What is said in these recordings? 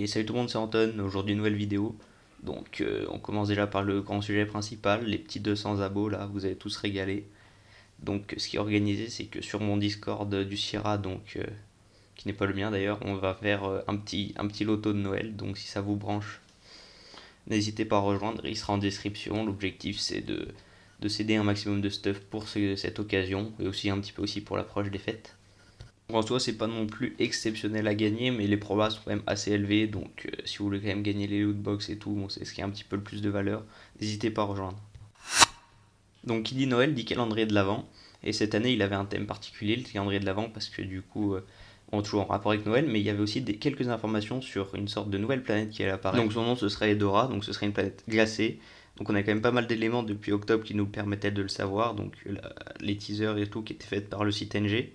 Et salut tout le monde, c'est Anton, aujourd'hui nouvelle vidéo. Donc on commence déjà par le grand sujet principal, les petits 200 abos là, vous allez tous régaler. Donc ce qui est organisé, c'est que sur mon Discord du Sierra, qui n'est pas le mien d'ailleurs, on va faire un petit loto de Noël. Donc si ça vous branche, n'hésitez pas à rejoindre, il sera en description. L'objectif c'est de céder un maximum de stuff pour cette occasion, et aussi un petit peu aussi pour l'approche des fêtes. En soi, c'est pas non plus exceptionnel à gagner, mais les probas sont quand même assez élevés, donc si vous voulez quand même gagner les lootbox et tout, bon, c'est ce qui a un petit peu le plus de valeur, n'hésitez pas à rejoindre. Donc qui dit Noël dit calendrier de l'Avent, et cette année il avait un thème particulier, le calendrier de l'Avent, parce que du coup, on est toujours en rapport avec Noël, mais il y avait aussi quelques informations sur une sorte de nouvelle planète qui allait apparaître. Donc son nom ce serait Edora, donc ce serait une planète glacée, donc on a quand même pas mal d'éléments depuis octobre qui nous permettaient de le savoir, donc les teasers et tout qui étaient faits par le site NG.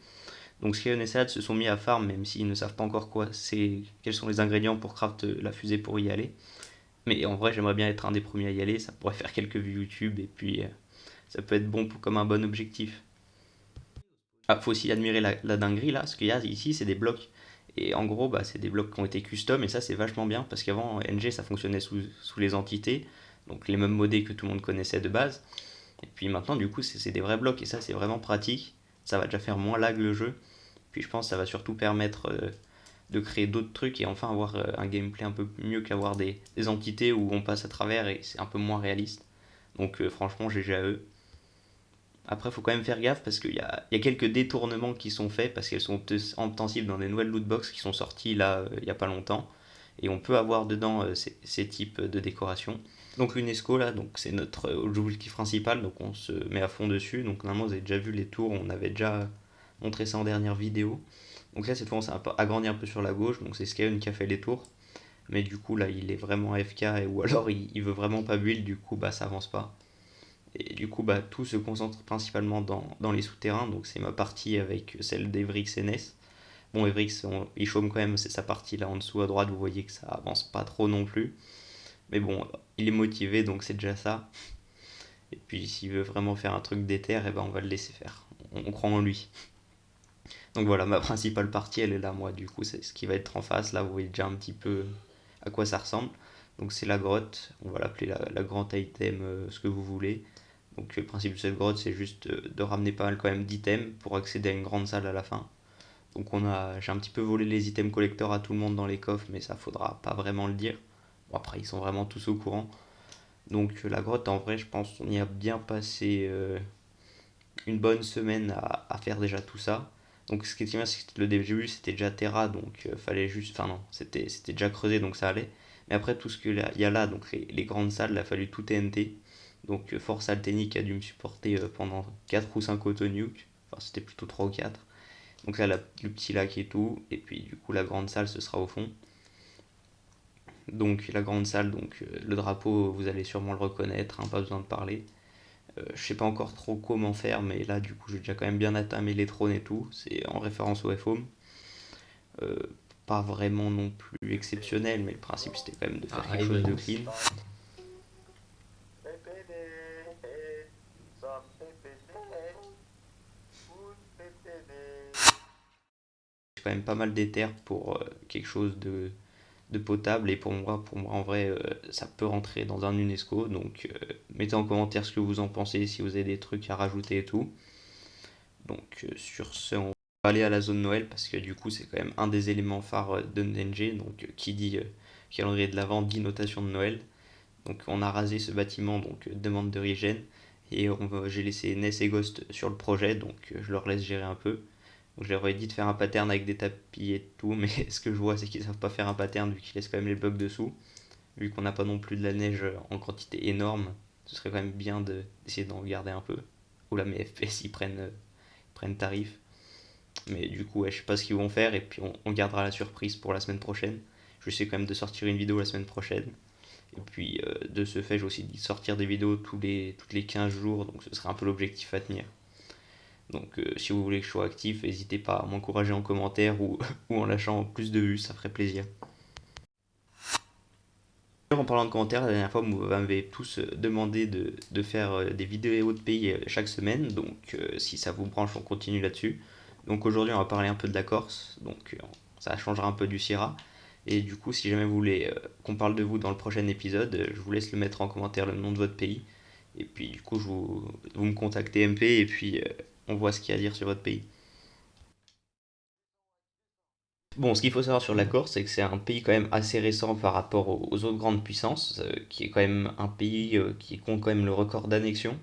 Donc Skion et Salad se sont mis à farm, même s'ils ne savent pas encore quels sont les ingrédients pour craft la fusée pour y aller. Mais en vrai, j'aimerais bien être un des premiers à y aller, ça pourrait faire quelques vues YouTube, et puis ça peut être bon comme un bon objectif. Ah, faut aussi admirer la dinguerie là, ce qu'il y a ici, c'est des blocs. Et en gros, bah, c'est des blocs qui ont été custom, et ça c'est vachement bien, parce qu'avant, NG ça fonctionnait sous les entités, donc les mêmes modés que tout le monde connaissait de base. Et puis maintenant, du coup, c'est des vrais blocs, et ça c'est vraiment pratique. Ça va déjà faire moins lag le jeu. Puis je pense que ça va surtout permettre de créer d'autres trucs et enfin avoir un gameplay un peu mieux qu'avoir des entités où on passe à travers et c'est un peu moins réaliste. Donc franchement, GG à eux. Après, il faut quand même faire gaffe parce qu'il y a quelques détournements qui sont faits parce qu'elles sont obtensibles dans des nouvelles lootbox qui sont sorties là il n'y a pas longtemps. Et on peut avoir dedans ces types de décorations. Donc l'UNESCO là, donc c'est notre objectif principal, donc on se met à fond dessus. Donc normalement vous avez déjà vu les tours, on avait déjà montré ça en dernière vidéo. Donc là cette fois on s'est agrandi un peu sur la gauche, donc c'est Skyen qui a fait les tours. Mais du coup là il est vraiment AFK ou alors il veut vraiment pas build, du coup bah ça avance pas. Et du coup bah tout se concentre principalement dans les souterrains, donc c'est ma partie avec celle d'Evrix et Ness. Bon Evrix il chôme quand même, c'est sa partie là en dessous à droite, vous voyez que ça avance pas trop non plus. Mais bon, il est motivé donc c'est déjà ça. Et puis s'il veut vraiment faire un truc d'éther, et ben on va le laisser faire. On croit en lui. Donc voilà, ma principale partie, elle est là, moi, du coup, c'est ce qui va être en face. Là, vous voyez déjà un petit peu à quoi ça ressemble. Donc c'est la grotte, on va l'appeler la grande item, ce que vous voulez. Donc le principe de cette grotte, c'est juste de ramener pas mal quand même d'items pour accéder à une grande salle à la fin. Donc j'ai un petit peu volé les items collector à tout le monde dans les coffres, mais ça faudra pas vraiment le dire. Bon, après, ils sont vraiment tous au courant. Donc la grotte, en vrai, je pense qu'on y a bien passé une bonne semaine à faire déjà tout ça. Donc ce qui est bien, c'est que le début c'était déjà Terra, donc fallait juste. Enfin non, c'était déjà creusé, donc ça allait. Mais après tout ce qu'il y a là, donc les grandes salles, il a fallu tout TNT. Donc Force Alténique a dû me supporter pendant 4 ou 5 autonuke. Enfin c'était plutôt 3 ou 4. Donc là, le petit lac et tout. Et puis du coup la grande salle, ce sera au fond. Donc la grande salle, donc le drapeau, vous allez sûrement le reconnaître, hein, pas besoin de parler. Je sais pas encore trop comment faire, mais là du coup j'ai déjà quand même bien attamé les trônes et tout. C'est en référence au FOM. Euh, Pas vraiment non plus exceptionnel, mais le principe c'était quand même de faire quelque chose de clean. J'ai quand même pas mal d'éther pour quelque chose de potable et pour moi en vrai ça peut rentrer dans un UNESCO. Donc mettez en commentaire ce que vous en pensez, si vous avez des trucs à rajouter et tout. Donc sur ce, on va aller à la zone Noël parce que du coup c'est quand même un des éléments phares de NG. Donc qui dit calendrier de l'Avent dit notation de Noël. Donc on a rasé ce bâtiment, donc demande de regen. Et j'ai laissé Ness et Ghost sur le projet, donc je leur laisse gérer un peu. Donc je leur ai dit de faire un pattern avec des tapis et tout, mais ce que je vois c'est qu'ils savent pas faire un pattern vu qu'ils laissent quand même les blocs dessous. Vu qu'on n'a pas non plus de la neige en quantité énorme, ce serait quand même bien d'essayer d'en garder un peu. Ou là mes FPS ils prennent tarif. Mais du coup, ouais, je sais pas ce qu'ils vont faire et puis on gardera la surprise pour la semaine prochaine. Je sais quand même de sortir une vidéo la semaine prochaine. Et puis de ce fait, j'ai aussi dit de sortir des vidéos toutes les 15 jours, donc ce serait un peu l'objectif à tenir. Donc si vous voulez que je sois actif, n'hésitez pas à m'encourager en commentaire ou, ou en lâchant plus de vues, ça ferait plaisir. En parlant de commentaires, la dernière fois, vous m'avez tous demandé de faire des vidéos de pays chaque semaine, donc si ça vous branche, on continue là-dessus. Donc aujourd'hui, on va parler un peu de la Corse, donc ça changera un peu du Sierra. Et du coup, si jamais vous voulez qu'on parle de vous dans le prochain épisode, je vous laisse le mettre en commentaire le nom de votre pays. Et puis du coup, vous me contactez MP et puis on voit ce qu'il y a à dire sur votre pays. Bon, ce qu'il faut savoir sur la Corse, c'est que c'est un pays quand même assez récent par rapport aux autres grandes puissances, qui est quand même un pays qui compte quand même le record d'annexion,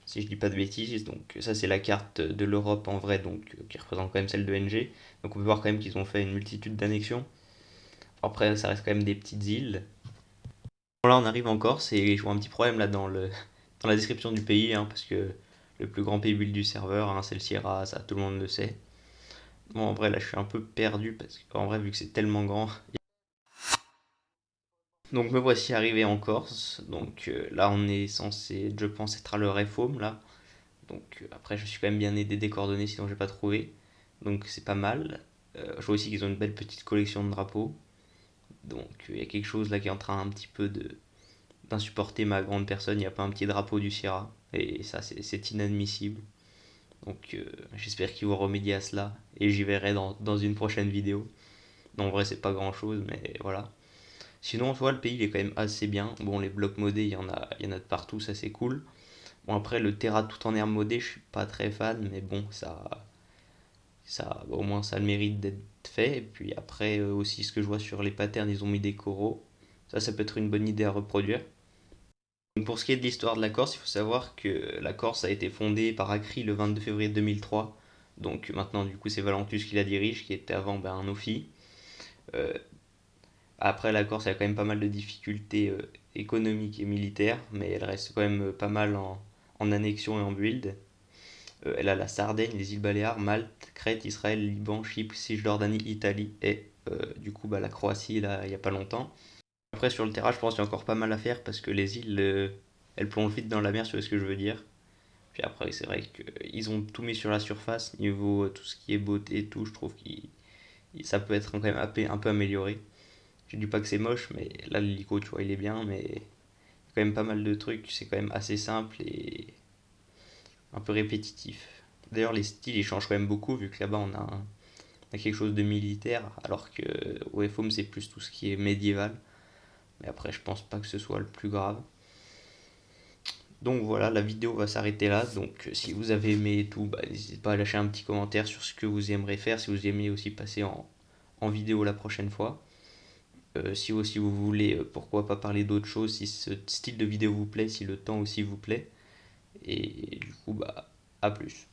si je dis pas de bêtises. Donc ça, c'est la carte de l'Europe en vrai, donc qui représente quand même celle de NG. Donc on peut voir quand même qu'ils ont fait une multitude d'annexions. Après, ça reste quand même des petites îles. Bon, là, on arrive en Corse et je vois un petit problème là dans la description du pays, hein, parce que le plus grand pays build du serveur, hein, c'est le Sierra, ça tout le monde le sait. Bon, en vrai, là, je suis un peu perdu parce qu'en vrai, vu que c'est tellement grand. Donc, me voici arrivé en Corse. Donc, là, on est censé, je pense, être à le Réfaume, là. Donc, après, je suis quand même bien aidé des coordonnées, sinon j'ai pas trouvé. Donc, c'est pas mal. Je vois aussi qu'ils ont une belle petite collection de drapeaux. Donc, il y a quelque chose là qui est en train un petit peu d'insupporter ma grande personne. Il n'y a pas un petit drapeau du Sierra. Et ça, c'est inadmissible. Donc, j'espère qu'ils vont remédier à cela. Et j'y verrai dans une prochaine vidéo. Non, en vrai, c'est pas grand chose, mais voilà. Sinon, tu vois, le pays il est quand même assez bien. Bon, les blocs modés, il y en a de partout, ça c'est cool. Bon, après, le Terra tout en herbe modé, je suis pas très fan, mais bon, au moins, ça a le mérite d'être fait. Et puis après, aussi, ce que je vois sur les patterns, ils ont mis des coraux. Ça peut être une bonne idée à reproduire. Donc, pour ce qui est de l'histoire de la Corse, il faut savoir que la Corse a été fondée par Acri le 22 février 2003. Donc maintenant, du coup, c'est Valentus qui la dirige, qui était avant un Ophi. Euh, Après, la Corse, il y a quand même pas mal de difficultés économiques et militaires, mais elle reste quand même pas mal en annexion et en build. Elle a la Sardaigne, les îles Baléares, Malte, Crète, Israël, Liban, Chypre, Cisjordanie, Italie et du coup la Croatie là, il n'y a pas longtemps. Après, sur le terrain, je pense qu'il y a encore pas mal à faire parce que les îles, elles plongent vite dans la mer, tu vois ce que je veux dire. Puis après, c'est vrai qu'ils ont tout mis sur la surface, niveau tout ce qui est beauté et tout, je trouve que ça peut être quand même un peu amélioré. Je dis pas que c'est moche, mais là, l'hélico, tu vois, il est bien, mais il y a quand même pas mal de trucs, c'est quand même assez simple et un peu répétitif. D'ailleurs, les styles, ils changent quand même beaucoup, vu que là-bas, on a quelque chose de militaire, alors que au FOM, c'est plus tout ce qui est médiéval. Mais après, je pense pas que ce soit le plus grave. Donc voilà, la vidéo va s'arrêter là. Donc si vous avez aimé et tout, bah, n'hésitez pas à lâcher un petit commentaire sur ce que vous aimeriez faire, si vous aimez aussi passer en vidéo la prochaine fois. Si aussi vous voulez, pourquoi pas parler d'autre chose, si ce style de vidéo vous plaît, si le temps aussi vous plaît. Et du coup, bah, à plus.